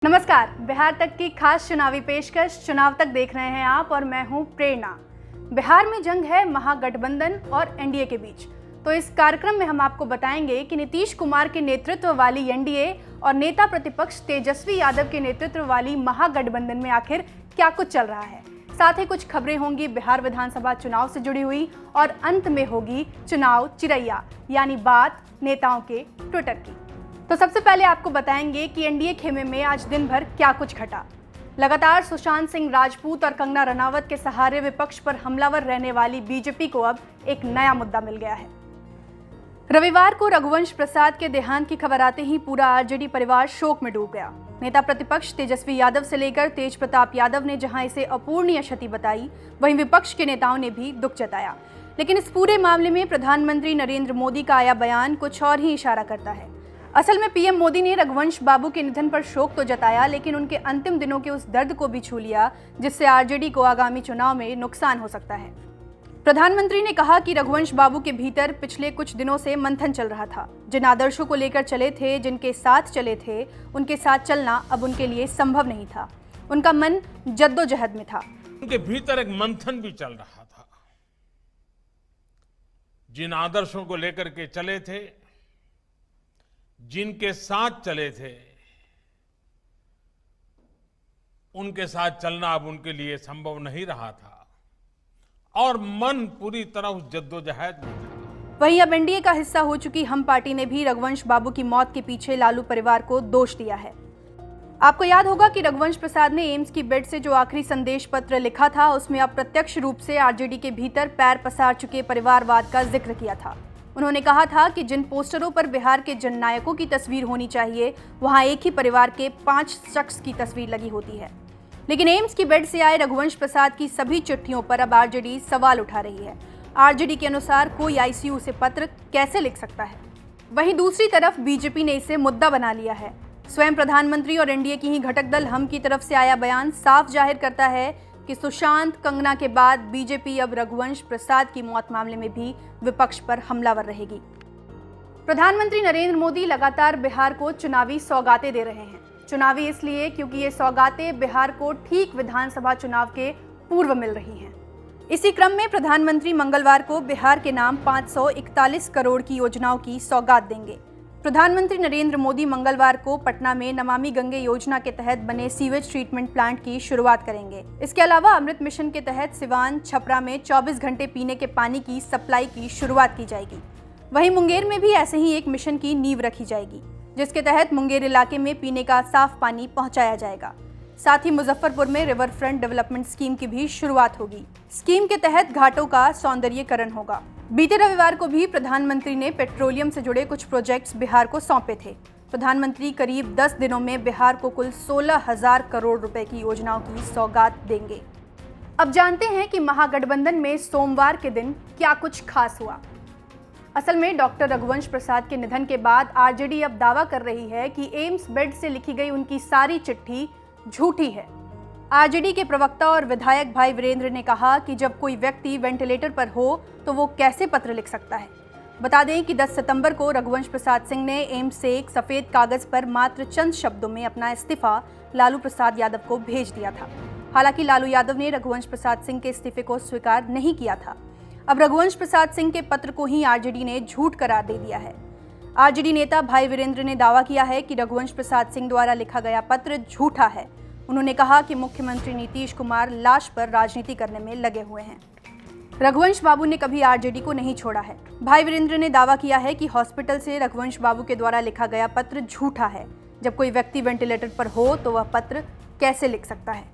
नमस्कार, बिहार तक की खास चुनावी पेशकश चुनाव तक देख रहे हैं आप और मैं हूं प्रेरणा। बिहार में जंग है महागठबंधन और एनडीए के बीच। तो इस कार्यक्रम में हम आपको बताएंगे कि नीतीश कुमार के नेतृत्व वाली एनडीए और नेता प्रतिपक्ष तेजस्वी यादव के नेतृत्व वाली महागठबंधन में आखिर क्या कुछ चल रहा है। साथ ही कुछ खबरें होंगी बिहार विधानसभा चुनाव से जुड़ी हुई और अंत में होगी चुनाव चिरैया यानी बात नेताओं के ट्विटर की। तो सबसे पहले आपको बताएंगे कि एनडीए खेमे में आज दिन भर क्या कुछ घटा। लगातार सुशांत सिंह राजपूत और कंगना रनावत के सहारे विपक्ष पर हमलावर रहने वाली बीजेपी को अब एक नया मुद्दा मिल गया है। रविवार को रघुवंश प्रसाद के देहांत की खबर आते ही पूरा आरजेडी परिवार शोक में डूब गया। नेता प्रतिपक्ष तेजस्वी यादव से लेकर तेज प्रताप यादव ने जहां इसे अपूरणीय क्षति बताई, वहीं विपक्ष के नेताओं ने भी दुख जताया। लेकिन इस पूरे मामले में प्रधानमंत्री नरेंद्र मोदी का आया बयान कुछ और ही इशारा करता है। असल में पीएम मोदी ने रघुवंश बाबू के निधन पर शोक तो जताया, लेकिन उनके अंतिम दिनों के उस दर्द को भी छू लिया जिससे आरजेडी को आगामी चुनाव में नुकसान हो सकता है। प्रधानमंत्री ने कहा कि रघुवंश बाबू के भीतर पिछले कुछ दिनों से मंथन चल रहा था। जिन आदर्शों को लेकर चले थे, जिनके साथ चले थे, उनके साथ चलना अब उनके लिए संभव नहीं था। उनका मन जद्दोजहद में था। उनके भीतर एक मंथन भी चल रहा था। जिन आदर्शों को लेकर के चले थे, जिनके साथ चले थे, उनके साथ चलना अब उनके लिए संभव नहीं रहा था और मन पूरी तरह उस जद्दोजहद में था। वहीं अब एनडीए का हिस्सा हो चुकी हम पार्टी ने भी रघुवंश बाबू की मौत के पीछे लालू परिवार को दोष दिया है। आपको याद होगा कि रघुवंश प्रसाद ने एम्स की बेड से जो आखिरी संदेश पत्र लिखा था, उसमें अप्रत्यक्ष रूप से आरजेडी के भीतर पैर पसार चुके परिवारवाद का जिक्र किया था। उन्होंने कहा था कि जिन पोस्टरों पर बिहार के जननायकों की तस्वीर होनी चाहिए, वहां एक ही परिवार के 5 शख्स की तस्वीर लगी होती है। लेकिन एम्स की बेड से आए रघुवंश प्रसाद की सभी चिट्ठियों पर अब आरजेडी सवाल उठा रही है। आरजेडी के अनुसार कोई आईसीयू से पत्र कैसे लिख सकता है। वहीं दूसरी तरफ बीजेपी ने इसे मुद्दा बना लिया है। स्वयं प्रधानमंत्री और एनडीए की ही घटक दल हम की तरफ से आया बयान साफ जाहिर करता है कि सुशांत कंगना के बाद बीजेपी अब रघुवंश प्रसाद की मौत मामले में भी विपक्ष पर हमलावर रहेगी। प्रधानमंत्री नरेंद्र मोदी लगातार बिहार को चुनावी सौगातें दे रहे हैं। चुनावी इसलिए क्योंकि ये सौगातें बिहार को ठीक विधानसभा चुनाव के पूर्व मिल रही हैं। इसी क्रम में प्रधानमंत्री मंगलवार को बिहार के नाम 541 करोड़ की योजनाओं की सौगात देंगे। प्रधानमंत्री नरेंद्र मोदी मंगलवार को पटना में नमामि गंगे योजना के तहत बने सीवेज ट्रीटमेंट प्लांट की शुरुआत करेंगे। इसके अलावा अमृत मिशन के तहत सिवान छपरा में 24 घंटे पीने के पानी की सप्लाई की शुरुआत की जाएगी। वहीं मुंगेर में भी ऐसे ही एक मिशन की नींव रखी जाएगी, जिसके तहत मुंगेर इलाके में पीने का साफ पानी पहुंचाया जाएगा। साथ ही मुजफ्फरपुर में रिवर फ्रंट डेवलपमेंट स्कीम की भी शुरुआत होगी। स्कीम के तहत घाटों का सौंदर्यीकरण होगा। बीते रविवार को भी प्रधानमंत्री ने पेट्रोलियम से जुड़े कुछ प्रोजेक्ट्स बिहार को सौंपे थे। प्रधानमंत्री करीब 10 दिनों में बिहार को कुल 16,000 करोड़ रुपए की योजनाओं की सौगात देंगे। अब जानते हैं कि महागठबंधन में सोमवार के दिन क्या कुछ खास हुआ। असल में डॉक्टर रघुवंश प्रसाद के निधन के बाद आरजेडी अब दावा कर रही है कि एम्स बेड से लिखी गई उनकी सारी चिट्ठी झूठी है। आरजेडी के प्रवक्ता और विधायक भाई वीरेंद्र ने कहा कि जब कोई व्यक्ति वेंटिलेटर पर हो तो वो कैसे पत्र लिख सकता है। बता दें कि 10 सितंबर को रघुवंश प्रसाद सिंह ने एम्स से एक सफेद कागज पर मात्र चंद शब्दों में अपना इस्तीफा लालू प्रसाद यादव को भेज दिया था। हालांकि लालू यादव ने रघुवंश प्रसाद सिंह के इस्तीफे को स्वीकार नहीं किया था। अब रघुवंश प्रसाद सिंह के पत्र को ही आरजेडी ने झूठ करार दे दिया है। आरजेडी नेता भाई वीरेंद्र ने दावा किया है कि रघुवंश प्रसाद सिंह द्वारा लिखा गया पत्र झूठा है। उन्होंने कहा कि मुख्यमंत्री नीतीश कुमार लाश पर राजनीति करने में लगे हुए हैं। रघुवंश बाबू ने कभी आरजेडी को नहीं छोड़ा है। भाई वीरेंद्र ने दावा किया है कि हॉस्पिटल से रघुवंश बाबू के द्वारा लिखा गया पत्र झूठा है। जब कोई व्यक्ति वेंटिलेटर पर हो तो वह पत्र कैसे लिख सकता है।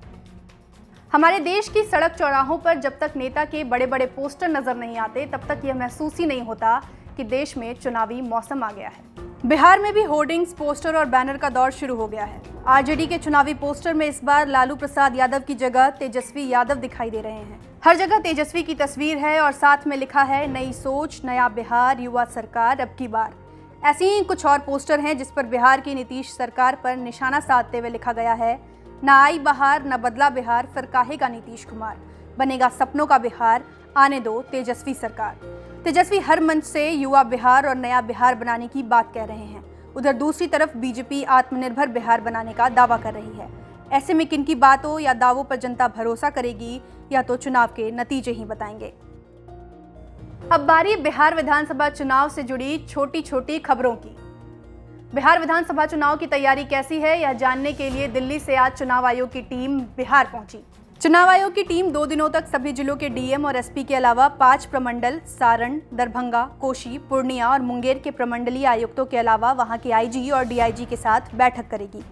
हमारे देश की सड़क चौराहों पर जब तक नेता के बड़े बड़े पोस्टर नजर नहीं आते, तब तक यह महसूस ही नहीं होता कि देश में चुनावी मौसम आ गया है। बिहार में भी होर्डिंग्स, पोस्टर और बैनर का दौर शुरू हो गया है। आरजेडी के चुनावी पोस्टर में इस बार लालू प्रसाद यादव की जगह तेजस्वी यादव दिखाई दे रहे हैं। हर जगह तेजस्वी की तस्वीर है और साथ में लिखा है नई सोच, नया बिहार, युवा सरकार अब की बार। ऐसे ही कुछ और पोस्टर हैं जिस पर बिहार की नीतीश सरकार पर निशाना साधते हुए लिखा गया है, न आई बहार न बदला बिहार, फिर काहेगा नीतीश कुमार, बनेगा सपनों का बिहार, आने दो तेजस्वी सरकार। तेजस्वी हर मंच से युवा बिहार और नया बिहार बनाने की बात कह रहे हैं। उधर दूसरी तरफ बीजेपी आत्मनिर्भर बिहार बनाने का दावा कर रही है। ऐसे में किन की बातों या दावों पर जनता भरोसा करेगी, या तो चुनाव के नतीजे ही बताएंगे। अब बारी बिहार विधानसभा चुनाव से जुड़ी छोटी छोटी खबरों की। बिहार विधानसभा चुनाव की तैयारी कैसी है, यह जानने के लिए दिल्ली से आज चुनाव आयोग की टीम बिहार पहुंची। चुनाव आयोग की टीम 2 दिनों तक सभी जिलों के डीएम और एसपी के अलावा 5 प्रमंडल सारण, दरभंगा, कोशी, पूर्णिया और मुंगेर के प्रमंडलीय आयुक्तों के अलावा वहां के आईजी और डीआईजी के साथ बैठक करेगी।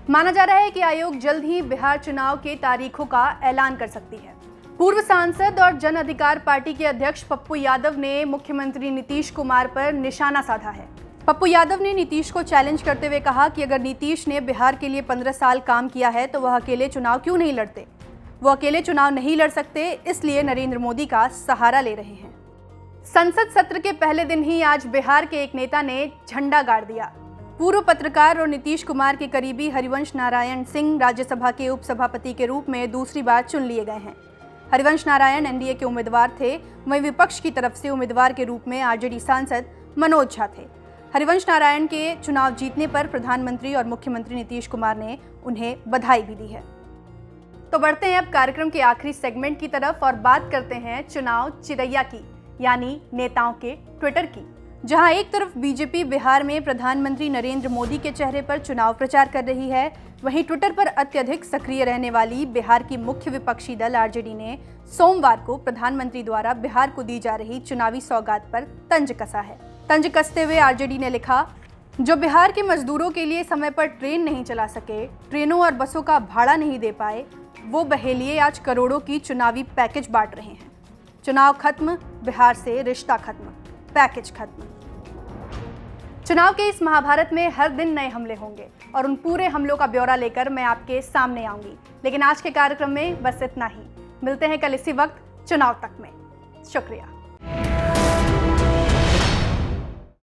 माना जा रहा है कि आयोग जल्द ही बिहार चुनाव के तारीखों का ऐलान कर सकती है। पूर्व सांसद और जन अधिकार पार्टी के अध्यक्ष पप्पू यादव ने मुख्यमंत्री नीतीश कुमार पर निशाना साधा है। पप्पू यादव ने नीतीश को चैलेंज करते हुए कहा कि अगर नीतीश ने बिहार के लिए 15 साल काम किया है तो वह अकेले चुनाव क्यों नहीं लड़ते। वो अकेले चुनाव नहीं लड़ सकते, इसलिए नरेंद्र मोदी का सहारा ले रहे हैं। संसद सत्र के पहले दिन ही आज बिहार के एक नेता ने झंडा गाड़ दिया। पूर्व पत्रकार और नीतीश कुमार के करीबी हरिवंश नारायण सिंह राज्यसभा के उपसभापति के रूप में दूसरी बार चुन लिए गए हैं। हरिवंश नारायण एनडीए के उम्मीदवार थे, वहीं विपक्ष की तरफ से उम्मीदवार के रूप में आरजेडी सांसद मनोज झा थे। हरिवंश नारायण के चुनाव जीतने पर प्रधानमंत्री और मुख्यमंत्री नीतीश कुमार ने उन्हें बधाई भी दी है। तो बढ़ते हैं अब कार्यक्रम के आखिरी सेगमेंट की तरफ और बात करते हैं चुनाव चिरैया की, यानी नेताओं के ट्विटर की। जहां एक तरफ बीजेपी बिहार में प्रधानमंत्री नरेंद्र मोदी के चेहरे पर चुनाव प्रचार कर रही है, वहीं ट्विटर पर अत्यधिक सक्रिय रहने वाली बिहार की मुख्य विपक्षी दल आरजेडी ने सोमवार को प्रधानमंत्री द्वारा बिहार को दी जा रही चुनावी सौगात पर तंज कसा है। तंज कसते हुए आरजेडी ने लिखा, जो बिहार के मजदूरों के लिए समय पर ट्रेन नहीं चला सके, ट्रेनों और बसों का भाड़ा नहीं दे पाए, वो बहेलिए आज करोड़ों की चुनावी पैकेज बांट रहे हैं। चुनाव खत्म, बिहार से रिश्ता खत्म, पैकेज खत्म। चुनाव के इस महाभारत में हर दिन नए हमले होंगे और उन पूरे हमलों का ब्यौरा लेकर मैं आपके सामने आऊंगी। लेकिन आज के कार्यक्रम में बस इतना ही। मिलते हैं कल इसी वक्त चुनाव तक में। शुक्रिया।